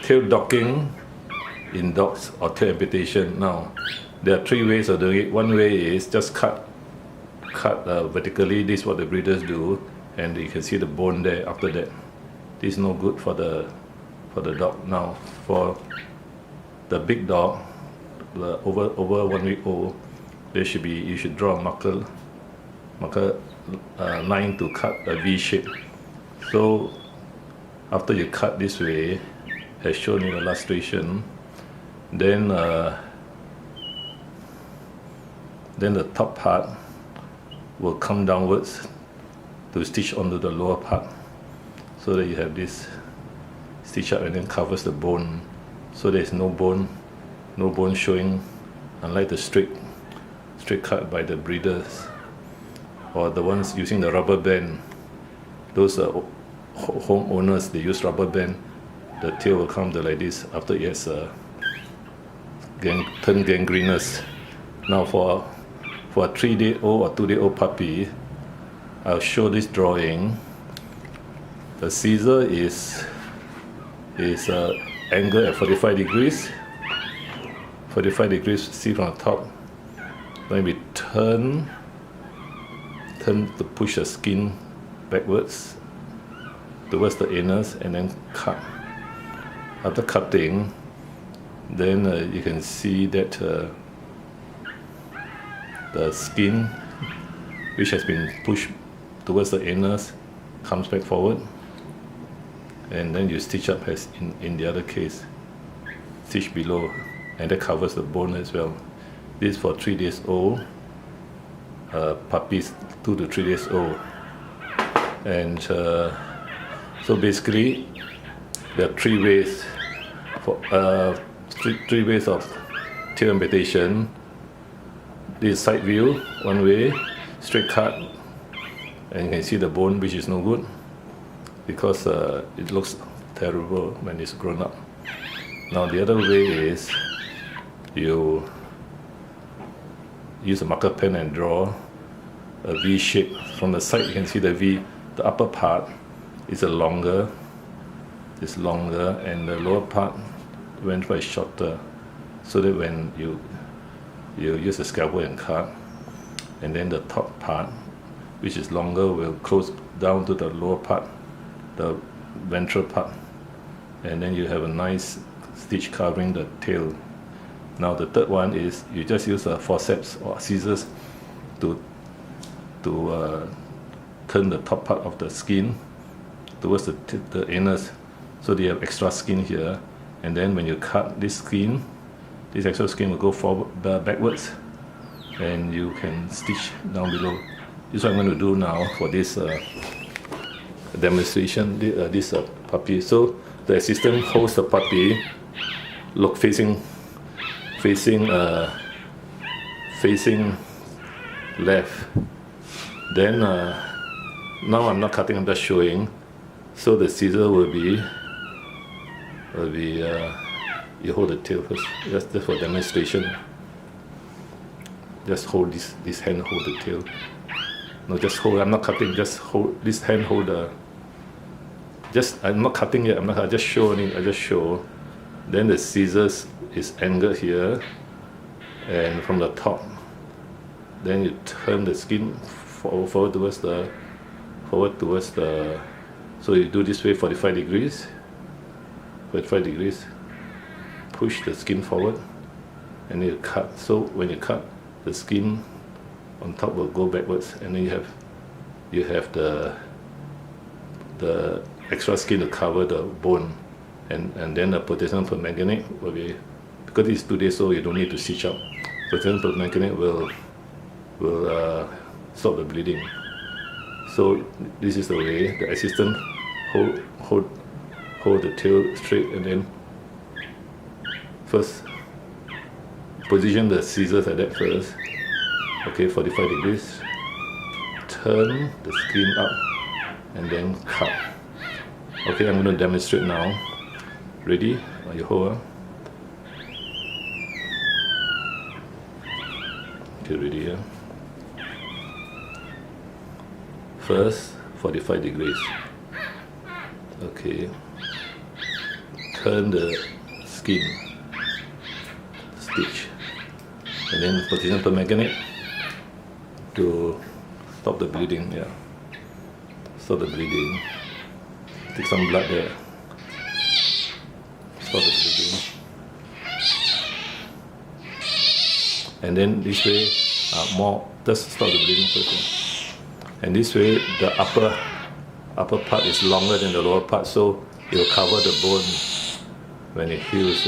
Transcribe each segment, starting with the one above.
tail docking in dogs or tail amputation. Now, there are three ways of doing it. One way is just cut vertically. This is what the breeders do, and you can see the bone there. After that, this is no good for the dog. Now, for the big dog, the over 1 week old, you should draw a marker line to cut a V shape. So after you cut this way, as shown in the illustration, then the top part will come downwards to stitch onto the lower part, so that you have this stitch up and then covers the bone, so there is no bone showing, unlike the straight cut by the breeders or the ones using the rubber band. Those homeowners, they use rubber band. The tail will come to like this after it has turned gangrenous. Now for a 3-day-old or 2-day-old puppy, I'll show this drawing. The scissor is angled at 45 degrees. 45 degrees, see from the top. Then we turn to push the skin backwards towards the anus and then cut. After cutting, then you can see that the skin, which has been pushed towards the anus, comes back forward, and then you stitch up as in the other case, stitch below, and that covers the bone as well. This is for 3 days old puppies, 2 to 3 days old. And so basically there are three ways of tail amputation. This is side view, one way, straight cut, and you can see the bone, which is no good because it looks terrible when it's grown up. Now the other way is you use a marker pen and draw a V shape. From the side you can see the V, the upper part is longer, and the lower part went by shorter, so that when you use a scalpel and cut, and then the top part, which is longer, will close down to the lower part, the ventral part, and then you have a nice stitch covering the tail. Now the third one is you just use a forceps or scissors to turn the top part of the skin towards the anus, so they have extra skin here, and then when you cut this skin, this extra skin will go forward, backwards, and you can stitch down below. This is what I'm going to do now for this demonstration, this puppy. So the assistant holds the puppy, look facing left. Then now I'm not cutting, I'm just showing. So the scissor will be you hold the tail first, just for demonstration. Just hold this hand, hold the tail. No, just hold. I'm not cutting. Just hold this hand. Hold the. I'm not cutting yet. I just showing. I just show. Then the scissors is angled here, and from the top, then you turn the skin forward towards the. So you do this way 45 degrees. 45 degrees. Push the skin forward, and then you cut. So when you cut, the skin on top will go backwards, and then you have the extra skin to cover the bone, and then the potassium permanganate will be, because it's 2 days old, you don't need to stitch up. Potassium permanganate will stop the bleeding. So this is the way the assistant hold the tail straight, and then first position the scissors like that first. Okay, 45 degrees. Turn the skin up and then cut. Okay, I'm going to demonstrate now. Ready? You hold. Okay, ready here. First, 45 degrees. Okay. turn the skin, stitch, and then position per magnet to stop the bleeding. Yeah, stop the bleeding. Take some blood there. Stop the bleeding. And then this way, just stop the bleeding first. And this way, the upper part is longer than the lower part, so it will cover the bone when it heals.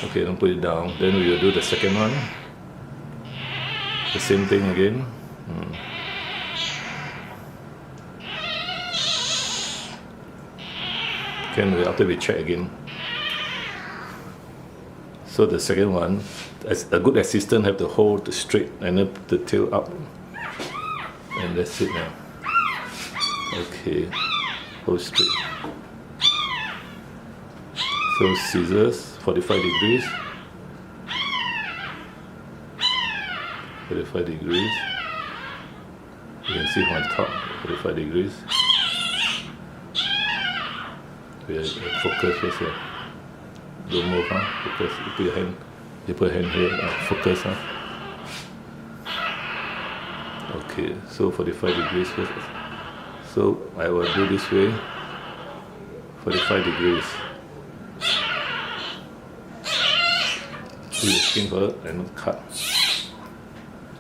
Okay, don't put it down. Then we will do the second one. The same thing again. Okay, after we check again. So the second one, as a good assistant, have to hold the straight and then put the tail up, and that's it now. Okay, hold straight. So scissors, 45 degrees. 45 degrees. You can see from top, 45 degrees. Focus first here. Don't move, focus. You put your hand here, focus. Okay, so 45 degrees first. So I will do this way, 45 degrees. Do the skin first and cut.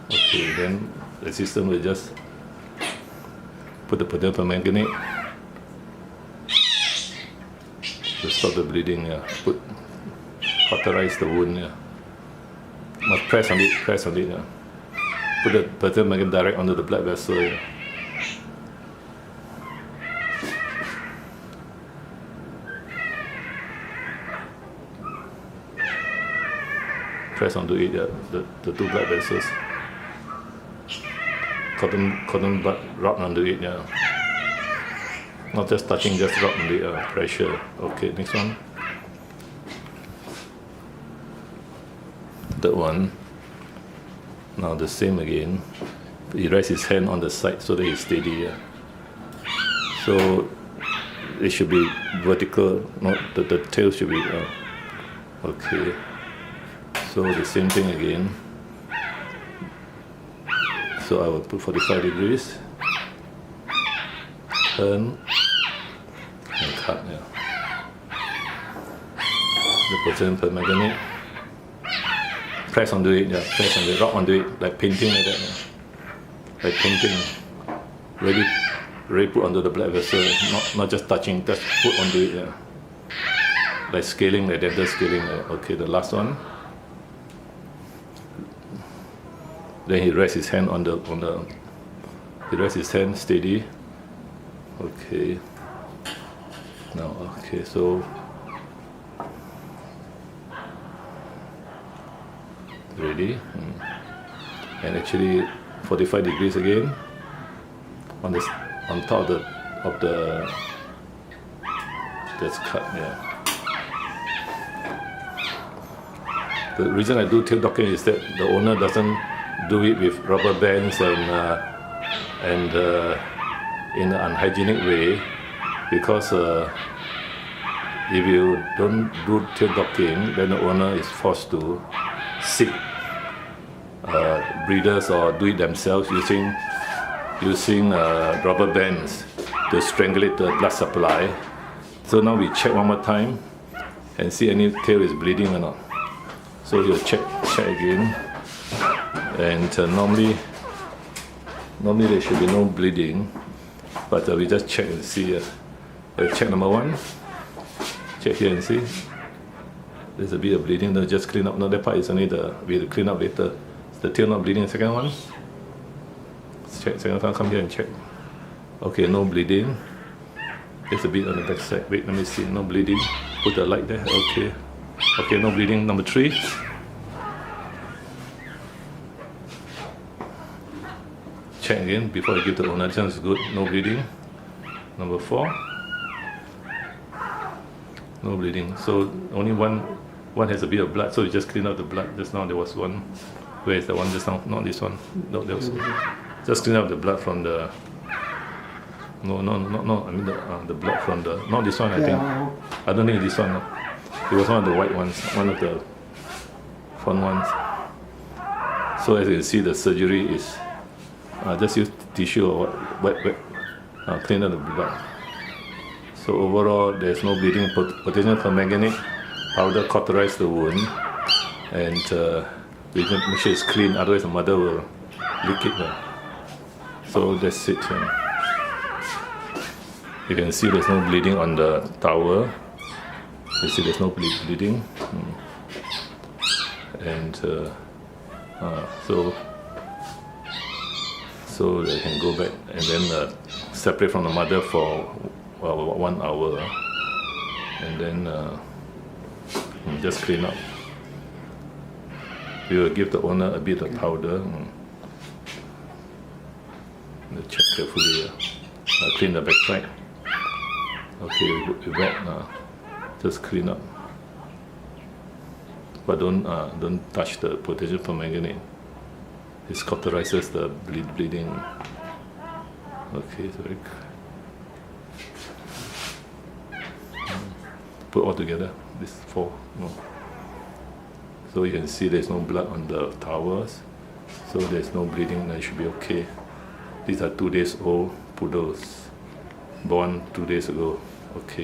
Okay, then the assistant will just put the position per magnet to stop the bleeding. Cauterize the wound. Must press on it. Put the position magnet direct onto the blood vessel. Press onto it, the two blood vessels. Cotton bud rub onto it, Not just touching, just rub on the pressure. Okay, next one. Third one. Now the same again. He rests his hand on the side so that he's steady. So it should be vertical, not the tail should be. Okay. So the same thing again. So I will put 45 degrees, turn, and cut. The position per magnet. Press onto it, press on it, rub onto it, like painting like that. Like painting. Ready put onto the blood vessel, not just touching, just put onto it. Like scaling, like dental scaling. Okay, the last one. Then he rests his hand he rests his hand steady. Okay. Now, okay, so ready. And actually 45 degrees again on top of the that's cut. The reason I do tail docking is that the owner doesn't do it with rubber bands and in an unhygienic way, because if you don't do tail docking, then the owner is forced to seek breeders or do it themselves using rubber bands to strangulate the blood supply. So now we check one more time and see any tail is bleeding or not. So you'll check again. And normally there should be no bleeding, but we just check and see. Check number one. Check here and see. There's a bit of bleeding. No, just clean up. No, that part is only we will clean up later. Is the tail not bleeding? Second one. Check. Second one. Come here and check. Okay, no bleeding. There's a bit on the back side. Wait, let me see. No bleeding. Put the light there. Okay. Okay, no bleeding. Number 3. Check again before I give the owner. This one is good. No bleeding. Number 4. No bleeding. So only one has a bit of blood. So you just clean out the blood. Just now there was one. Where is the one just now? Not this one. No, there was. Just clean out the blood from the No. I mean the blood from the, not this one. I think. I don't think this one. No. It was one of the white ones, one of the front ones. So as you can see, the surgery is just use tissue or wet, clean up the blood. So overall, there's no bleeding. Potassium permanganate powder cauterize the wound, and we can make sure it's clean. Otherwise, the mother will leak it. So that's it. You can see there's no bleeding on the towel. You see there's no bleeding, and so they can go back and then separate from the mother for 1 hour, and then just clean up. We will give the owner a bit of powder. Check carefully. Clean the backside. Okay, we wet. Just clean up, but don't touch the potassium permanganate. It cauterizes the bleeding. Okay, so put all together. This 4. So you can see there's no blood on the towels, so there's no bleeding. That should be okay. These are 2 days old poodles, born 2 days ago. Okay.